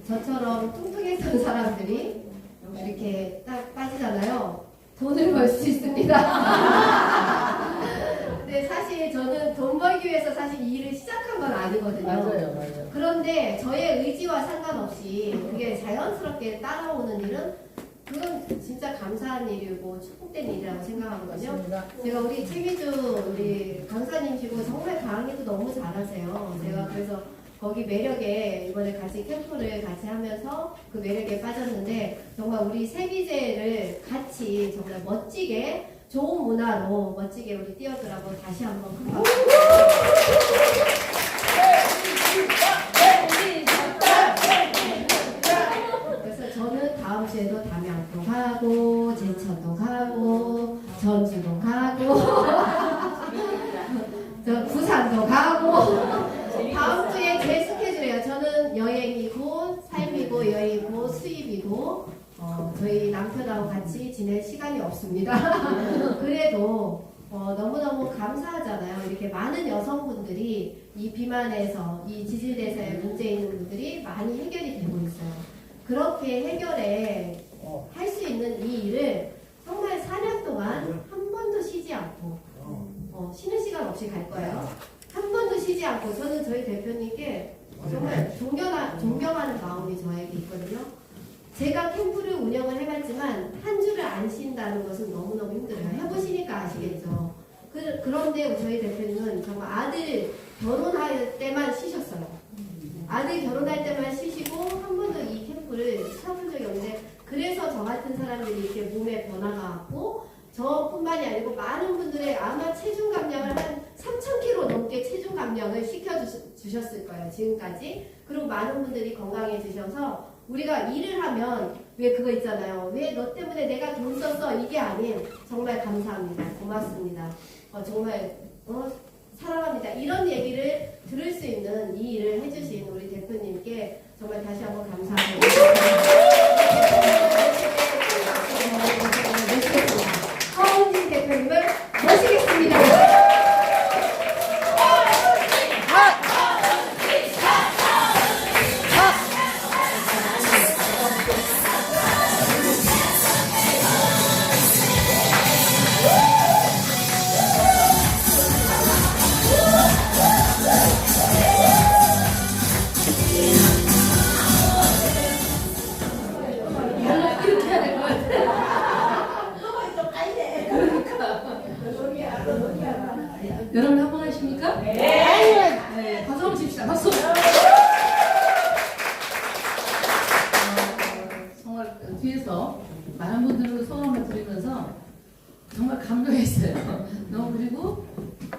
저처럼 뚱뚱했던 사람들이 이렇게 딱 빠지잖아요. 돈을 벌 수 있습니다. 근데 사실 저는 돈 벌기 위해서 사실 이 일을 시작한 건 아니거든요. 맞아요. 그런데 저의 의지와 상관없이 그게 자연스럽게 따라오는 일은 그건 진짜 감사한 일이고 축복된 일이라고 생각하거든요. 맞습니다. 제가 우리 최미주 우리 강사님이시고 정말 강의도 너무 잘하세요. 제가 그래서 거기 매력에 이번에 같이 캠프를 같이 하면서 그 매력에 빠졌는데 정말 우리 세비제를 같이 정말 멋지게 좋은 문화로 멋지게 우리 띄워드라고 다시 한번 큰 박수. 그래서 저는 다음 주에도 담양도 가고 제천도 가고 전주도 가고 저 부산도 가고 다음 주에 제 스케줄이에요. 저는 여행이고 삶이고 여행이고 수입이고 저희 남편하고 같이 지낼 시간이 없습니다. 그래도 너무너무 감사하잖아요. 이렇게 많은 여성분들이 이 비만에서 이 지질대사에 문제 있는 분들이 많이 해결이 되고 있어요. 그렇게 해결해 할 수 있는 이 일을 정말 4년 동안 한 번도 쉬지 않고 쉬는 시간 없이 갈 거예요. 한 번도 쉬지 않고 저는 저희 대표님께 정말 존경하는 마음이 저에게 있거든요. 제가 캠프를 운영을 해봤지만 한 주를 안 쉰다는 것은 너무너무 힘들어요. 해보시니까 아시겠죠. 그런데 저희 대표님은 정말 아들 결혼할 때만 쉬셨어요. 아들 결혼할 때만 쉬시고 한 번도 이 캠프를 쉬어본 적이 없는데 그래서 저 같은 사람들이 이렇게 몸에 변화가 왔고 저뿐만이 아니고 많은 분들의 아마 체중 감량을 한 3,000kg 넘게 체중 감량을 시켜주셨을 거예요. 지금까지. 그리고 많은 분들이 건강해지셔서 우리가 일을 하면 왜 그거 있잖아요. 왜 너 때문에 내가 돈 썼어? 이게 아닌 정말 감사합니다. 고맙습니다. 정말 사랑합니다. 이런 얘기를 들을 수 있는 이 일을 해주신 우리 대표님께 정말 다시 한번 감사합니다. 허은진 대표님을 모시겠습니다. 여러분 한번 하십니까? 네. 네. 박수 한번 칩시다. 박수. 정말 뒤에서 많은 분들로 소감을 드리면서 정말 감동했어요. 너무 그리고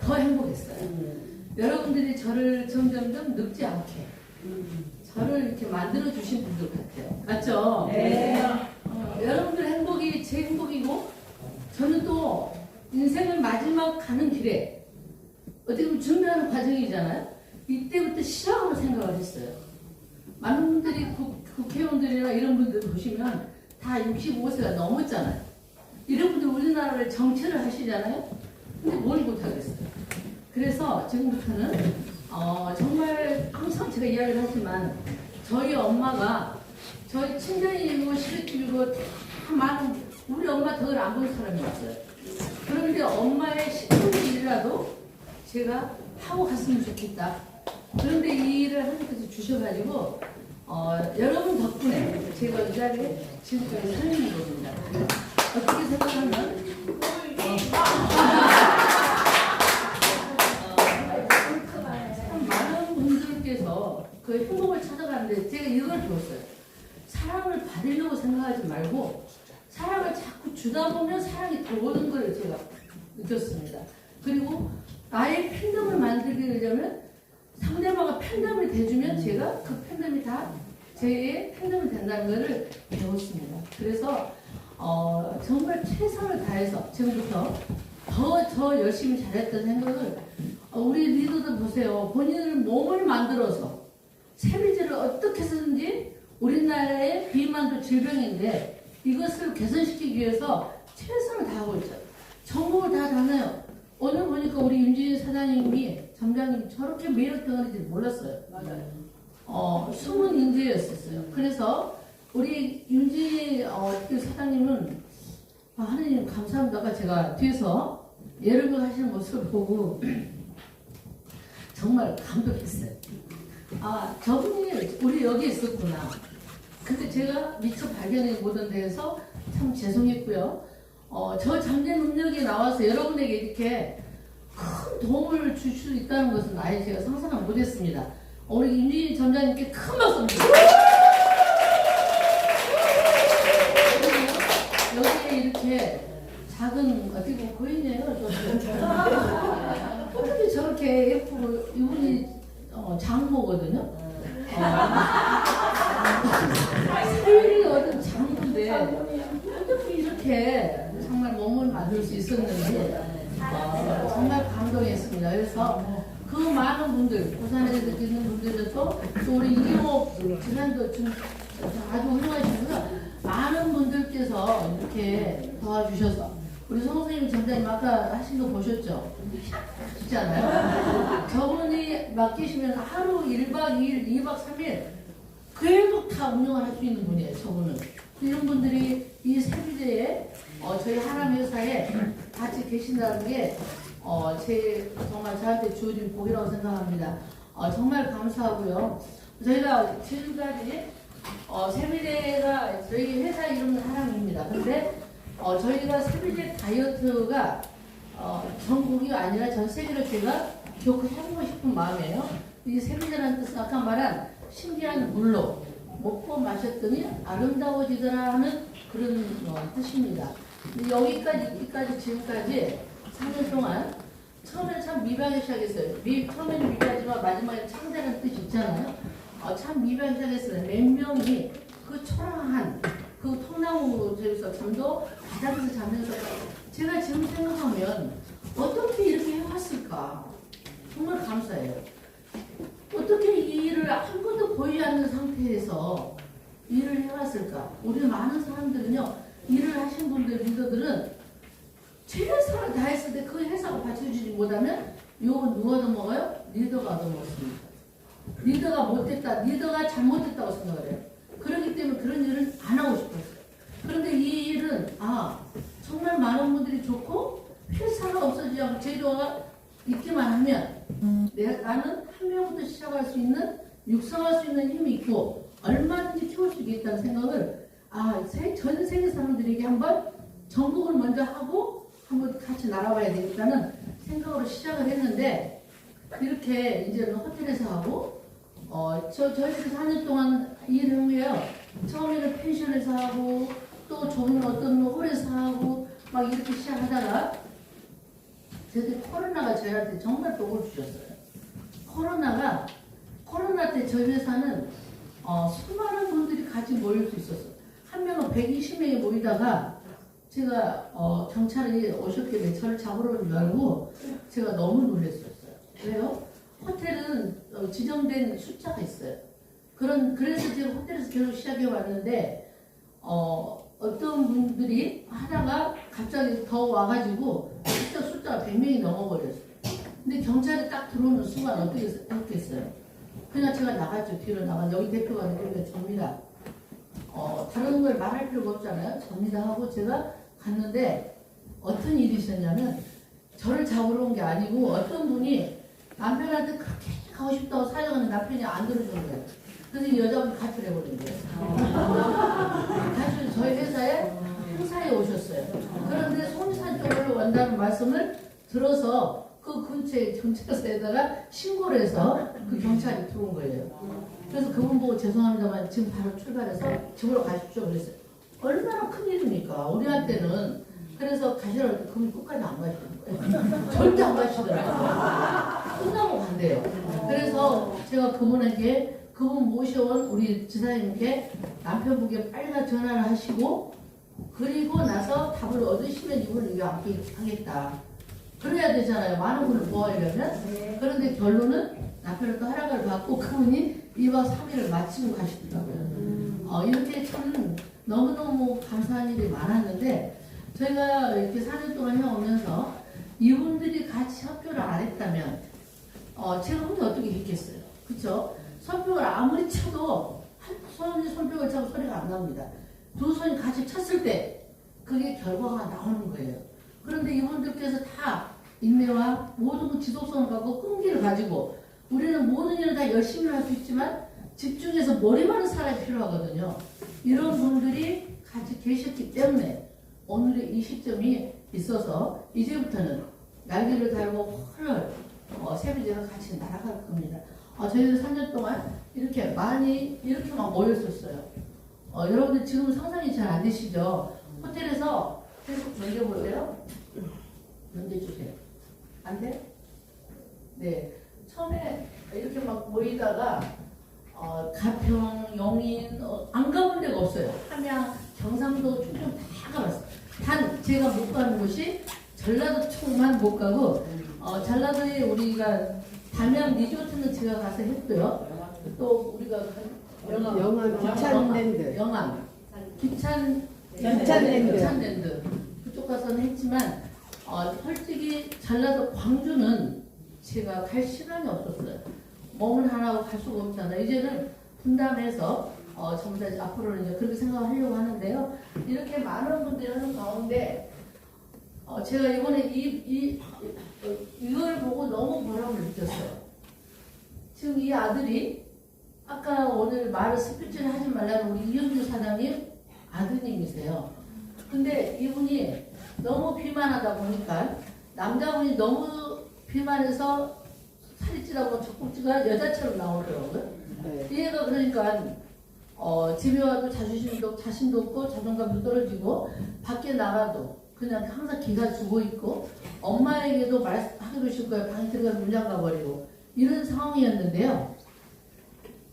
더 행복. 여러분들이 저를 점점점 늙지 않게 저를 이렇게 만들어 주신 분들 같아요. 맞죠? 네. 여러분들 행복이 제 행복이고 저는 또 인생을 마지막 가는 길에 어떻게 보면 준비하는 과정이잖아요. 이때부터 시작으로 생각을 했어요. 많은 분들이 국회의원들이나 이런 분들 보시면 다 65세가 넘었잖아요. 이런 분들 우리나라를 정치를 하시잖아요. 근데 뭘 못하겠어요. 그래서 지금부터는 정말 항상 제가 이야기를 하지만 저희 엄마가 저희 친정이고 시댁이고 다 많은 우리 엄마 덕을 안 본 사람이 없어요. 그런데 엄마의 시키는 일이라도 제가 하고 갔으면 좋겠다. 그런데 이 일을 하나님께서 주셔가지고 여러분 덕분에 제가 이 자리에 지금까지 서 있는 겁니다. 어떻게 생각하면 참 많은 분들께서 그 행복을 찾아가는데 제가 이걸 배웠어요. 사랑을 받으려고 생각하지 말고 사랑을 자꾸 주다 보면 사랑이 더 오는 걸 제가 느꼈습니다. 그리고 나의 팬덤을 만들기 위해서는 상대방가 팬덤이 돼주면 제가 그 팬덤이 다 제 팬덤이 된다는 것을 배웠습니다. 그래서 정말 최선을 다해서 지금부터 더 열심히 잘했던 생각을 우리 리더들 보세요. 본인을 몸을 만들어서 세비제를 어떻게 쓰는지 우리나라의 비만도 질병인데 이것을 개선시키기 위해서 최선을 다하고 있어요. 전국을 다 다녀요. 오늘 보니까 우리 윤진 사장님이 점장님이 저렇게 매력적인지 몰랐어요. 맞아요. 숨은 인재였었어요. 그래서 우리 윤진 사장님은 하느님 감사합니다. 제가 뒤에서 예를 하시는 모습을 보고 정말 감동했어요. 저분이 우리 여기 있었구나. 근데 제가 미처 발견하지 못한 데에서 참 죄송했고요. 저 잠재 능력이 나와서 여러분에게 이렇게 큰 도움을 줄 수 있다는 것은 아예 제가 상상을 못했습니다. 우리 윤진희 점장님께 큰 박수 드립니다. 여기에 이렇게 작은 어떻게 보면 고인이에요. 어떻게 저렇게 예쁘고 이분이 장모거든요. 사연이 어떤 장모인데 어떻게 이렇게 정말 몸을 만들 수 있었는지 정말 감동했습니다. 그래서 그 많은 분들 부산에서 있는 분들도 또 우리 이경옥 지난도 좀 아주 훌륭하시고요. 많은 분들께서 이렇게 도와주셔서 우리 선생님 점장님 아까 하신 거 보셨죠? 하시잖아요. 저분이 맡기시면 하루 1박 2일, 2박 3일 계속 다 운영을 할 수 있는 분이에요. 저분은. 이런 분들이 이 세비제에 저희 하남 회사에 같이 계신다는 게 정말 저한테 주어진 복이라고 생각합니다. 정말 감사하고요. 저희가 지금까지 세비제가 저희 회사 이름은 하남입니다. 근데 저희가 세비제 다이어트가 전국이 아니라 전 세계로 제가 기억해보고 싶은 마음이에요. 이 세비제라는 뜻은 아까 말한 신기한 물로 먹고 마셨더니 아름다워지더라 하는 그런 뜻입니다. 여기까지 지금까지 3년 동안 처음에는 참 미비하게 시작했어요. 처음에는 미비하지만 마지막에 창대라는 뜻이 있잖아요. 참 미비하게 시작했어요. 몇 명이 그 초라한 그 통나무에서 잠도 바닥에서 자면서 제가 지금 생각하면 어떻게 이렇게 해왔을까 정말 감사해요. 어떻게 이 일을 한 번도 보이지 않는 상태에서 일을 해왔을까. 우리 많은 사람들은요 일을 하신 분들 리더들은 최선을 다했을 때 그 회사가 받쳐주지 못하면 이거 누가 얻어먹어요? 리더가 얻어먹습니다. 리더가 못했다, 리더가 잘못했다고 생각을 해요. 그렇기 때문에 그런 일은 안 하고 싶었어요. 그런데 이 일은 정말 많은 분들이 좋고 회사가 없어지지 않고 제도가 있기만 하면 나는 한 명부터 시작할 수 있는 육성할 수 있는 힘이 있고 얼마든지 키울 수 있다는 생각을 전 세계 사람들에게 한번 전국을 먼저 하고 한번 같이 날아봐야 되겠다는 생각으로 시작을 했는데 이렇게 이제는 호텔에서 하고 저희들이 4년 동안 일을 후에요. 처음에는 펜션에서 하고 또 좋은 어떤 홀에서 하고 막 이렇게 시작하다가 저희들 코로나가 저희한테 정말 복을 주셨어요. 저희 회사는 수많은 분들이 같이 모일 수 있었어요. 한 명은 120명이 모이다가 제가 경찰이 오셨길래 저를 잡으러 온 줄 알고 제가 너무 놀랐었어요. 왜요? 호텔은 지정된 숫자가 있어요. 그래서 제가 호텔에서 계속 시작해 왔는데 어떤 분들이 하다가 갑자기 더 와가지고 숫자가 100명이 넘어버렸어요. 근데 경찰이 딱 들어오는 순간 어떻게 했겠어요? 그냥 제가 나갔죠. 뒤로 여기 대표가 그러니까 접니다. 다른 걸 말할 필요가 없잖아요. 접니다 하고 제가 갔는데 어떤 일이 있었냐면 저를 잡으러 온 게 아니고 어떤 분이 남편한테 그렇게 가고 싶다고 사정하는 남편이 안 들어주는 거예요. 그래서 이 여자분이 가출해 버린 거예요. 가출 저희 회사에 행사에 오셨어요. 그런데 송산 쪽으로 온다는 말씀을 들어서 그 근처에 경찰서에다가 신고를 해서 그 경찰이 들어온 거예요. 그래서 그분 보고 죄송합니다만 지금 바로 출발해서 집으로 가십시오 그랬어요. 얼마나 큰일입니까 우리한테는. 그래서 가시라고 했더니 그분이 끝까지 안 가시는 거예요. 절대 안 가시더라고요. 끝나고 간대요. 그래서 제가 그분에게 그분 모셔온 우리 지사님께 남편분께 빨리 전화를 하시고 그리고 나서 답을 얻으시면 이분을 위하겠다. 그래야 되잖아요. 많은 분을 보호하려면. 그런데 결론은 남편은 또 허락을 받고 그분이 2박 3일을 마치고 가시더라고요. 이렇게 참 너무너무 감사한 일이 많았는데 저희가 이렇게 4년 동안 해오면서 이분들이 같이 협조를 안 했다면 제가 혼자 어떻게 했겠어요. 그쵸? 손뼉을 아무리 쳐도 한 손이 손뼉을 차고 소리가 안 납니다. 두 손이 같이 쳤을 때 그게 결과가 나오는 거예요. 그런데 이분들께서 다 인내와 모든 지속성을 갖고 끈기를 가지고 우리는 모든 일을 다 열심히 할 수 있지만 집중해서 머리 많은 사람이 필요하거든요. 이런 분들이 같이 계셨기 때문에 오늘의 이 시점이 있어서 이제부터는 날개를 달고 헐 세비제가 같이 날아갈 겁니다. 저희들 3년 동안 이렇게 많이 이렇게 막 모였었어요. 여러분들 지금 상상이 잘 안 되시죠? 호텔에서 계속 넘겨볼래요? 넘겨주세요. 안 돼? 네. 처음에 이렇게 막 모이다가 가평, 영인 안 가본 데가 없어요. 함양, 경상도, 충청 다 가봤어요. 단 제가 못 가는 곳이 전라도 쪽만 못 가고 전라도에 우리가 담양 리조트는 제가 가서 했고요. 또 우리가 영암 기찬랜드. 영암 기찬랜드 그쪽 가서는 했지만 솔직히 전라도 광주는 제가 갈 시간이 없었어요. 몸을 하나고 갈 수가 없잖아요. 이제는 분담해서 전부 다 앞으로는 이제 그렇게 생각하려고 하는데요. 이렇게 많은 분들이 하는 가운데 제가 이번에 이걸 보고 너무 보람을 느꼈어요. 지금 이 아들이 아까 오늘 말을 스피치를 하지 말라는 우리 이현주 사장님 아드님이세요. 근데 이분이 너무 비만하다 보니까 남자분이 너무 비만해서 살이 찌라고 젖꼭지가 여자처럼 나오더라고요. 얘가 그러니까 집에 와도 자신도 없고 자존감도 떨어지고 밖에 나가도 그냥 항상 기가 죽어 있고 엄마에게도 말하기도 싫고요. 방에 들어가서 문 잠가 버리고 이런 상황이었는데요.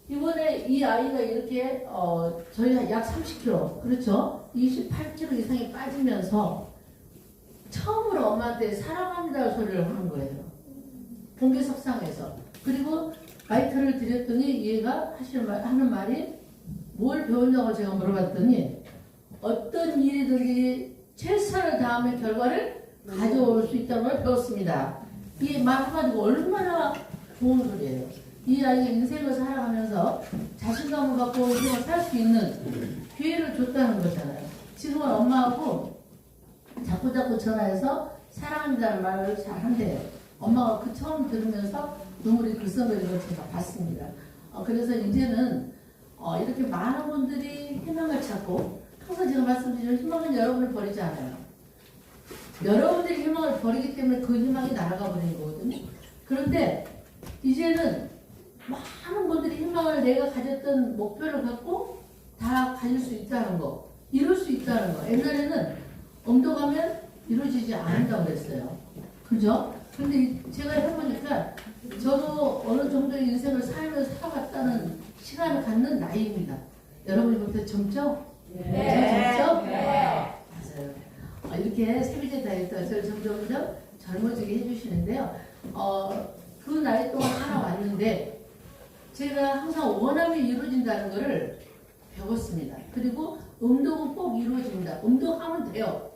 이번에 이 아이가 이렇게 저희가 약 30kg 그렇죠? 28kg 이상이 빠지면서 처음으로 엄마한테 사랑합니다 소리를 하는 거예요. 공개석상에서. 그리고 마이크를 드렸더니 얘가 하는 말이 뭘 배웠냐고 제가 물어봤더니 어떤 일이든지 최선을 다하면 결과를 가져올 수 있다는 걸 배웠습니다. 이 말 한마디가 얼마나 좋은 소리예요. 이 아이의 인생을 살아가면서 자신감을 갖고 인생을 살 수 있는 기회를 줬다는 거잖아요. 지금은 엄마하고 자꾸 전화해서 사랑한다는 말을 잘 한대요. 엄마가 그 처음 들으면서 눈물이 글썽거리는 걸 제가 봤습니다. 그래서 이제는 이렇게 많은 분들이 희망을 찾고 항상 제가 말씀드리는 희망은 여러분을 버리지 않아요. 여러분들이 희망을 버리기 때문에 그 희망이 날아가 버리는 거거든요. 그런데 이제는 많은 분들이 희망을 내가 가졌던 목표를 갖고 다 가질 수 있다는 거, 이룰 수 있다는 거. 옛날에는 엄도 가면 이루어지지 않는다고 그랬어요. 그죠? 근데 제가 해보니까 저도 어느 정도의 인생을 삶을 살아갔다는 시간을 갖는 나이입니다. 여러분이 볼 때 젊죠? 네. 젊죠? 네. 맞아요. 이렇게 세비제 다이어트가 저를 점점 젊어지게 해주시는데요. 그 나이 동안 살아왔는데 제가 항상 원함이 이루어진다는 것을 배웠습니다. 그리고 운동은 꼭 이루어집니다. 운동하면 돼요.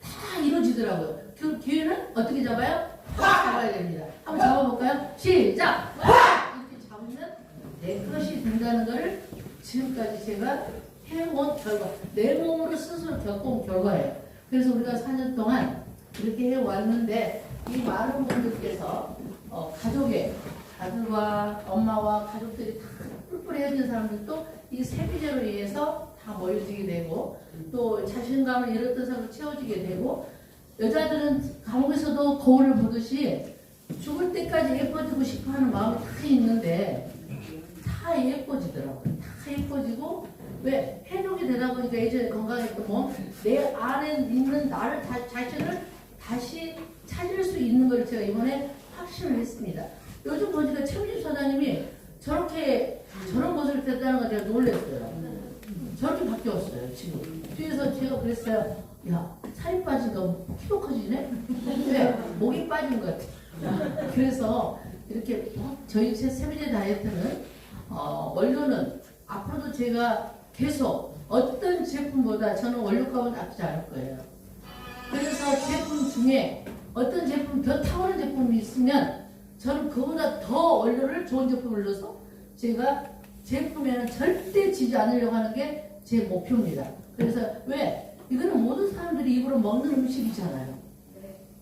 다 이루어지더라고요. 그 기회는 어떻게 잡아요? 확 잡아야 됩니다. 한번 잡아볼까요? 시작! 이렇게 잡으면 내 것이 된다는 것을 지금까지 제가 해온 결과, 내 몸으로 스스로 겪어온 결과예요. 그래서 우리가 4년 동안 이렇게 해왔는데 이 많은 분들께서 가족의 아들과 엄마와 가족들이 다 뿔뿔이 헤어진 사람들도 이 세비제로 인해서 다 모여지게 되고 또 자신감을 잃었던 사람을 채워지게 되고 여자들은 감옥에서도 거울을 보듯이 죽을 때까지 예뻐지고 싶어하는 마음이 다 있는데 다 예뻐지더라고요. 다 예뻐지고 왜 해독이 되다 보니까 예전에 건강했던 몸 내 안에 있는 나를 자신을 다시 찾을 수 있는 걸 제가 이번에 확신을 했습니다. 요즘 보니까 최민주 사장님이 저런 모습을 됐다는 걸 제가 놀랐어요. 저렇게 바뀌었어요 지금. 뒤에서 제가 그랬어요. 야 살이 빠지니까 키도 커지네? 왜? 목이 빠진 것 같아. 그래서 이렇게 저희 세미제 다이어트는 원료는 앞으로도 제가 계속 어떤 제품보다 저는 원료값은 아끼지 않을 거예요. 그래서 제품 중에 어떤 제품 더 탁월한 제품이 있으면 저는 그보다 더 원료를 좋은 제품을 넣어서 제가 제품에는 절대 지지 않으려고 하는 게 제 목표입니다. 그래서 왜? 이거는 모든 사람들이 입으로 먹는 음식이잖아요.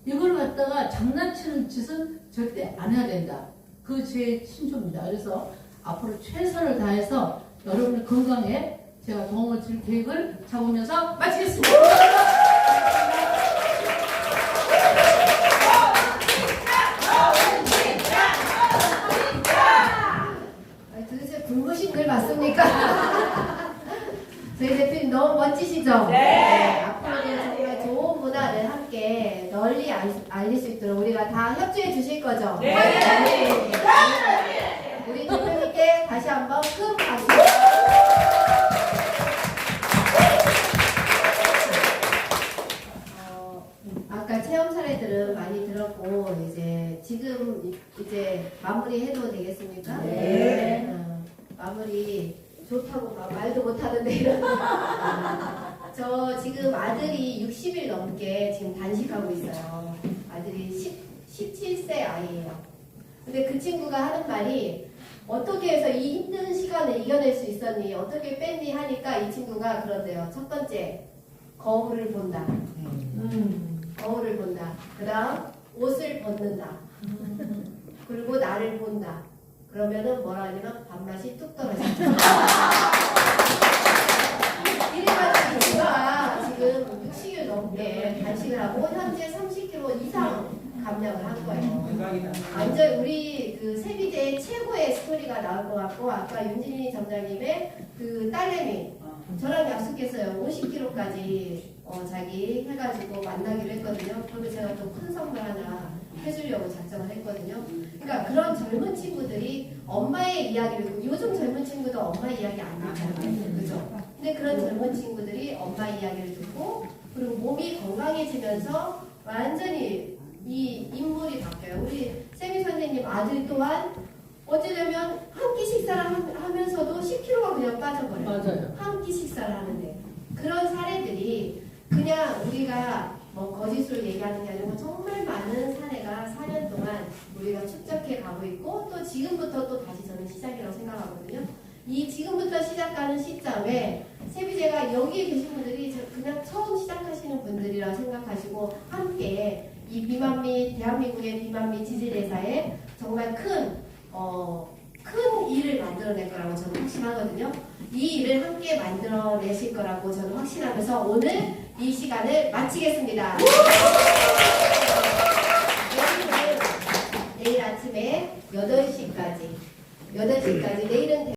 이걸 갖다가 장난치는 짓은 절대 안 해야 된다. 그 제 신조입니다. 그래서 앞으로 최선을 다해서 여러분의 건강에 제가 도움을 줄 계획을 잡으면서 마치겠습니다. 도대체 굶으신 글 맞습니까? 저희 대표님 너무 멋지시죠? 네. 앞으로도 정말 좋은 문화를 함께 널리 알릴 수 있도록 우리가 다 협조해 주실 거죠? 네. 우리 대표님께 다시 한번 큰 박수. 아까 체험 사례들은 많이 들었고 이제 지금 이제 마무리해도 되겠습니까? 네. 마무리 좋다고 말도 못하는데 이런. 저 지금 아들이 60일 넘게 지금 단식하고 있어요. 아들이 17세 아이예요. 근데 그 친구가 하는 말이 어떻게 해서 이 힘든 시간을 이겨낼 수 있었니? 어떻게 뺐니? 하니까 이 친구가 그런데요. 첫 번째, 거울을 본다. 거울을 본다. 그 다음, 옷을 벗는다. 그리고 나를 본다. 그러면은 뭐라 하냐면 밥맛이 뚝 떨어진다. 이래가지고 친구가 지금 60일 넘게 단식을 하고 현재 30kg 이상 감량을 한 거예요. 완전 우리 그 세비제의 최고의 스토리가 나올 것 같고 아까 윤진희 점장님의 그 딸내미 저랑 약속했어요. 50kg까지 자기 해가지고 만나기로 했거든요. 그리고 제가 또 큰 선물 하나 해주려고 작정을 했거든요. 그러니까 그런 젊은 친구들이 엄마의 이야기를 듣고 요즘 젊은 친구도 엄마 이야기 안 듣잖아요. 그죠? 근데 그런 젊은 친구들이 엄마 이야기를 듣고 그리고 몸이 건강해지면서 완전히 이 인물이 바뀌어요. 우리 세미 선생님 아들 또한 어찌되면 한 끼 식사를 하면서도 10kg가 그냥 빠져버려요. 맞아요. 한 끼 식사를 하는데 그런 사례들이 그냥 우리가 뭐 거짓으로 얘기하는 게 아니고 정말 많은 사례가 4년 동안 우리가 축적해 가고 있고 또 지금부터 또 다시 저는 시작이라고 생각하거든요. 이 지금부터 시작하는 시점에 세비제가 여기에 계신 분들이 그냥 처음 시작하시는 분들이라 생각하시고 함께 이 비만미 대한민국의 비만미 지질대사에 정말 큰 일을 만들어낼 거라고 저는 확신하거든요. 이 일을 함께 만들어내실 거라고 저는 확신하면서 오늘 이 시간을 마치겠습니다. 내일 아침에 8시까지 내일은